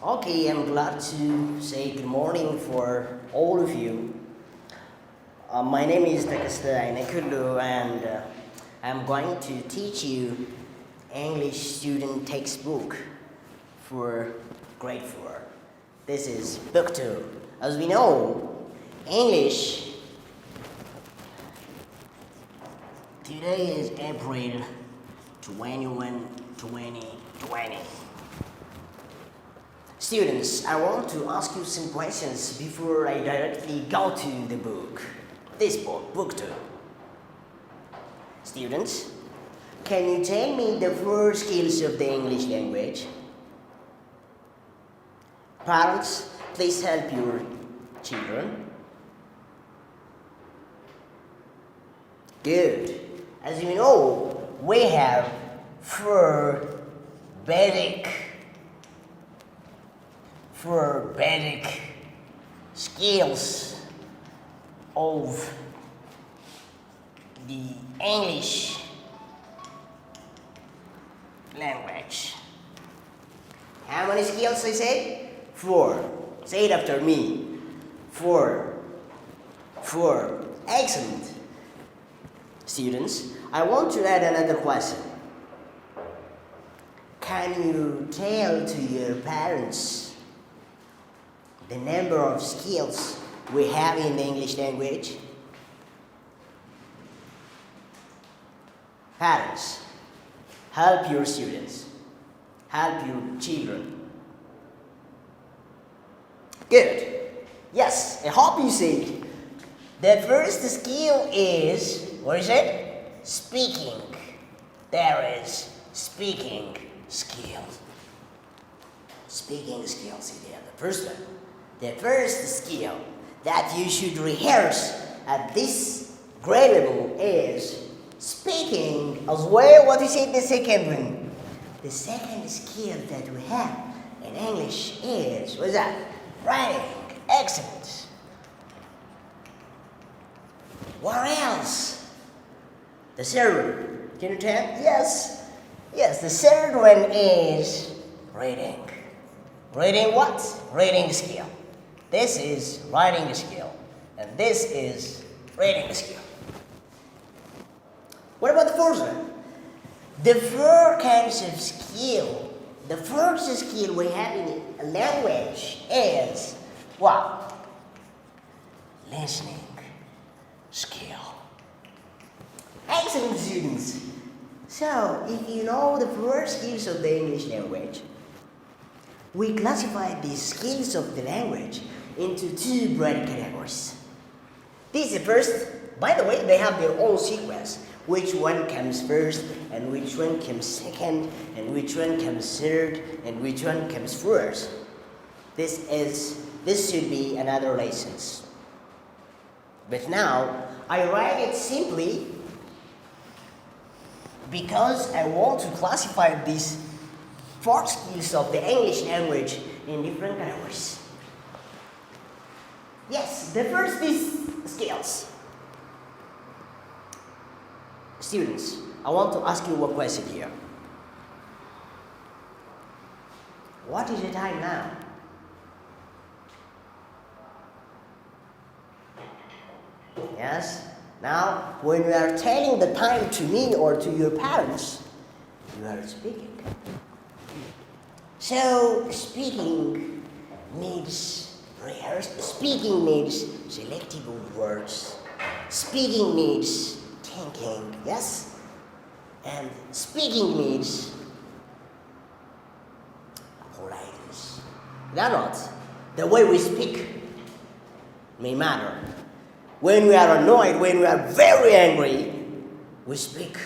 Okay, I'm glad to say good morning for all of you. My name is Takasta Ainekulu and I'm going to teach you English student textbook for grade 4. This is book 2. As we know, English, today is April 21, 2020. Students, I want to ask you some questions before I directly go to the book. This book, book 2. Students, can you tell me the 4 skills of the English language? Parents, please help your children. Good. As you know, we have 4 basic skills of the English language. How many skills I said? 4. Say it after me. 4. 4. Excellent. Students, I want to add another question. Can you tell to your parents the number of skills we have in the English language? Parents, help your students, help your children. Good. Yes, I hope you see. The first skill is, what is it? Speaking. There is speaking skills. Speaking skills is the first one. The first skill that you should rehearse at this grade level is speaking as well. What is it, the second one? The second skill that we have in English is, what is that? Writing. Excellent. What else? The third one. Can you tell? Yes. Yes, the third one is reading. Reading what? Reading skill. This is writing skill, and this is reading skill. What about the fourth one? The 4 kinds of skill. The first skill we have in a language is what? Listening skill. Excellent, students. So, if you know the 4 skills of the English language, we classify the skills of the language into 2 broad categories. This is the first. By the way, they have their own sequence. Which one comes first, and which one comes second, and which one comes third, and which one comes fourth. This should be another lesson. But now, I write it simply because I want to classify these 4 skills of the English language in different categories. Yes, the first is skills. Students, I want to ask you one question here. What is the time now? Yes? Now, when you are telling the time to me or to your parents, you are speaking. So, speaking needs rehearsal. Speaking needs selective words. Speaking needs thinking, yes? And speaking needs politeness. That not. The way we speak may matter. When we are annoyed, when we are very angry, we speak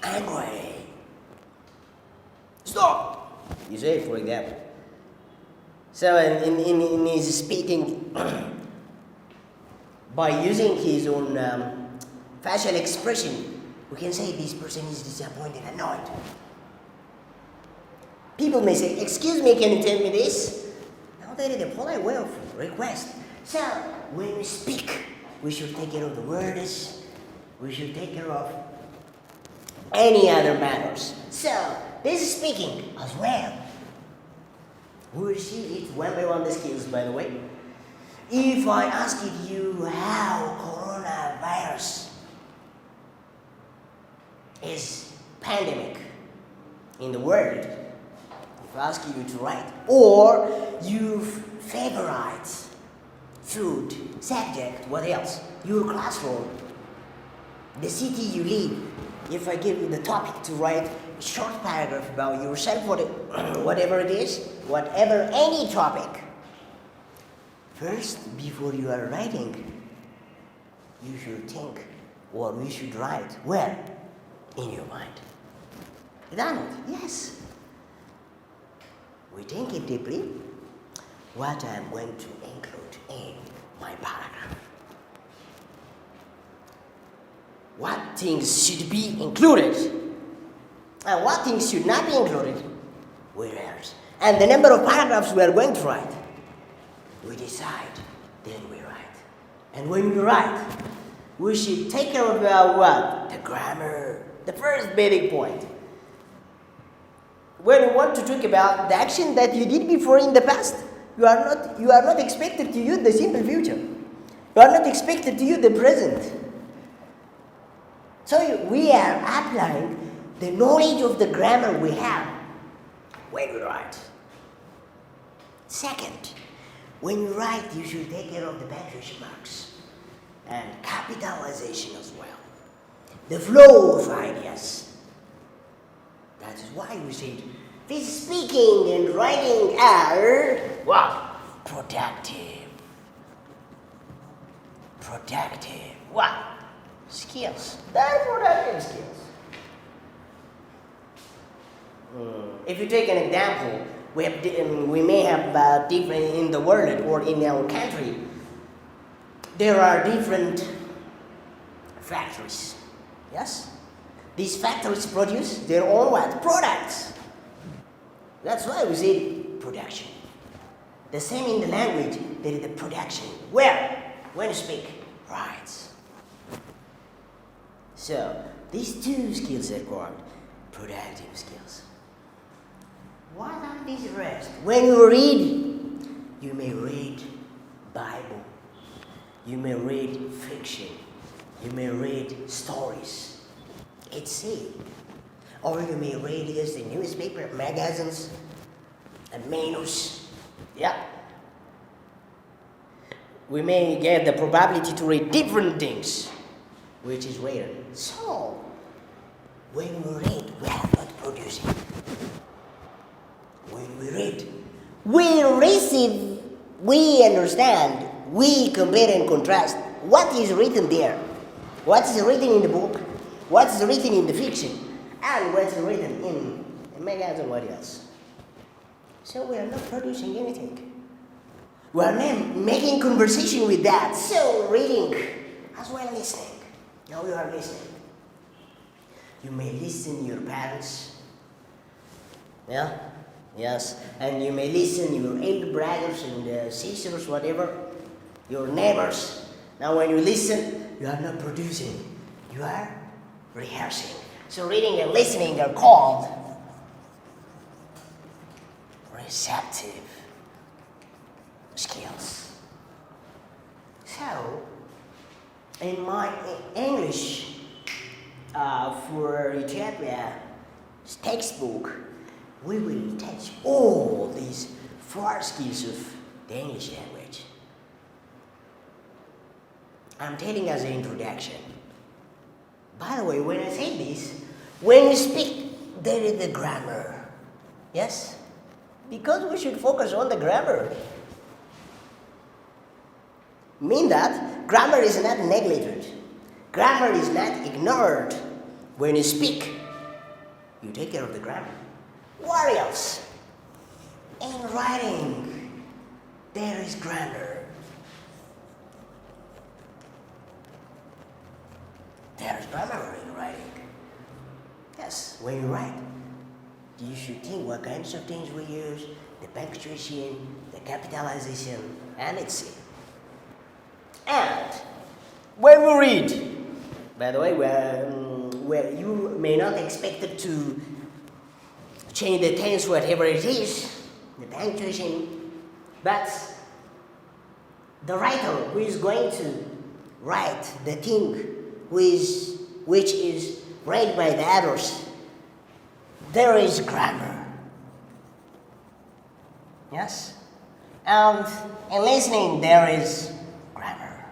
angry. Stop! You say, for example. So in his speaking, by using his own facial expression, we can say this person is disappointed, annoyed. People may say, excuse me, can you tell me this? Now that is a polite way of request. So, when we speak, we should take care of the words, we should take care of any other matters. So, this is speaking as well. We will see it one by one the skills, by the way. If I asked you how coronavirus is pandemic in the world, if I ask you to write, or your favorite food, subject, what else, your classroom, the city you live, if I give you the topic to write a short paragraph about yourself, whatever it is, whatever, any topic, first, before you are writing, you should think, or you should write, where? In your mind. Done it? Yes. We think it deeply, what I'm going to include in my paragraph. What things should be included, and what things should not be included, where else? And the number of paragraphs we are going to write. We decide, then we write. And when we write, we should take care of what? The grammar, the first basic point. When you want to talk about the action that you did before in the past, you are not expected to use the simple future. You are not expected to use the present. So we are applying the knowledge of the grammar we have when we write. Second, when you write, you should take care of the punctuation marks and capitalization as well. The flow of ideas. That is why we said this speaking and writing are what? Productive. What? Skills. They're productive skills. If you take an example, we may have different in the world or in our country. There are different factories. Yes? These factories produce their own what? Products. That's why we say production. The same in the language, there is the production. Where? When you speak, right. So, these two skills are called productive skills. What are these rest? When you read, you may read Bible, you may read fiction, you may read stories. It's it. Or you may read the newspaper, magazines, and menus. Yeah. We may get the probability to read different things, which is rare. So, when we read, we are not producing. When we read, we receive, we understand, we compare and contrast what is written there, what is written in the book, what is written in the fiction, and what is written in the magazine, what else. So we are not producing anything. We are not making conversation with that. So reading as well listening. Now you are listening. You may listen to your parents. Yeah? Yes. And you may listen to your elder brothers and sisters, whatever. Your neighbors. Now when you listen, you are not producing. You are rehearsing. So reading and listening are called receptive skills. So, in my English for Ethiopia textbook, we will teach all these 4 skills of the English language. I'm telling as an introduction. By the way, when I say this, when you speak, there is the grammar. Yes? Because we should focus on the grammar. Mean that grammar is not neglected. Grammar is not ignored. When you speak, you take care of the grammar. What else? In writing, there is grammar. There is grammar in writing. Yes, when you write, you should think what kinds of things we use, the punctuation, the capitalization, and etc. And when we read, by the way, where you may not expect it to change the tense, whatever it is, the punctuation, but the writer who is going to write the thing which is read by the others, there is grammar. Yes? And in listening, there is grammar.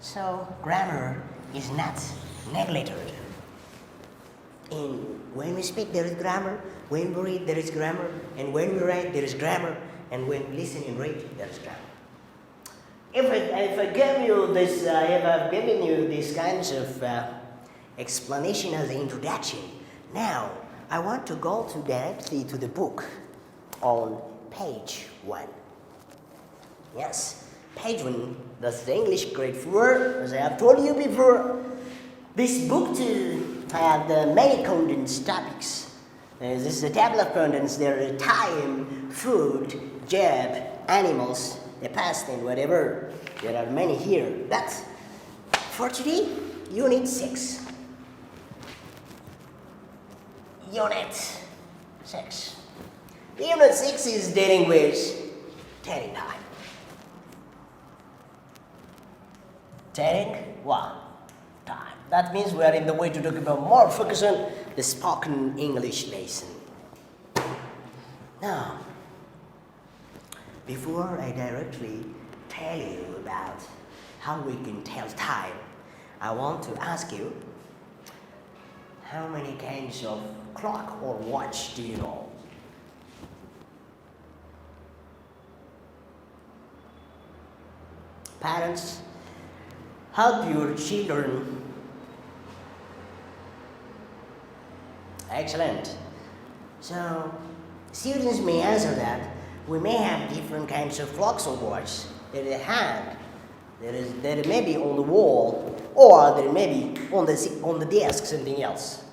So, grammar is not neglected. When we speak, there is grammar. When we read, there is grammar. And when we write, there is grammar. And when we listen and read, there is grammar. If I gave you this, if I've given you these kinds of explanation as an introduction, now I want to go directly to the book on page 1. Yes, page 1, that's the English grade 4, as I have told you before. This book too have the many contents topics. This is the table of contents. There are time, food, job, animals, the past and whatever. There are many here. That's for today, Unit 6. Unit 6. Unit 6 is dealing with telling time. Telling what? Time. That means we are in the way to talk about more focus on the spoken English lesson. Now, before I directly tell you about how we can tell time, I want to ask you, how many kinds of clock or watch do you know? Parents, help your children. Excellent. So, students may answer that we may have different kinds of clocks or watches. There is a hand, there may be on the wall, or there may be on the desk, something else.